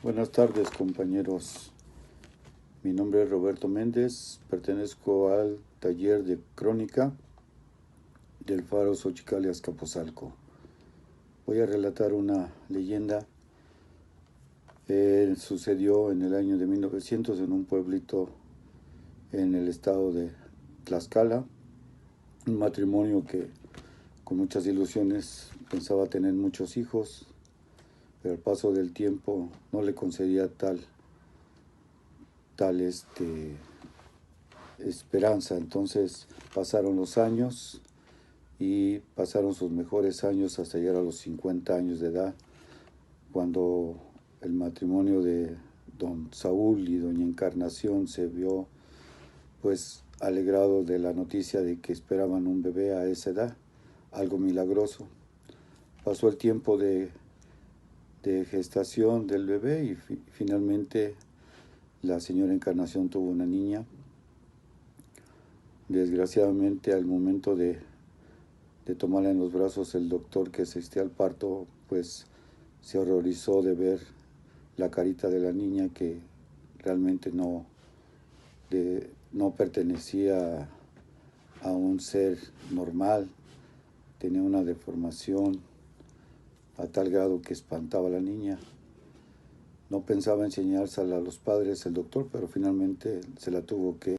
Buenas tardes, compañeros. Mi nombre es Roberto Méndez, pertenezco al taller de crónica del Faro Xochicalli Azcapotzalco. Voy a relatar una leyenda. Sucedió en el año de 1900 en un pueblito en el estado de Tlaxcala. Un matrimonio que con muchas ilusiones pensaba tener muchos hijos, pero al paso del tiempo no le concedía tal esperanza. Entonces pasaron los años y pasaron sus mejores años hasta llegar a los 50 años de edad, cuando el matrimonio de don Saúl y doña Encarnación se vio pues alegrado de la noticia de que esperaban un bebé a esa edad, algo milagroso. Pasó el tiempo de gestación del bebé y finalmente la señora Encarnación tuvo una niña. Desgraciadamente, al momento de tomarla en los brazos, el doctor que asistía al parto pues se horrorizó de ver la carita de la niña, que realmente no pertenecía a un ser normal. Tenía una deformación a tal grado que espantaba a la niña. No pensaba enseñársela a los padres el doctor, pero finalmente se la tuvo que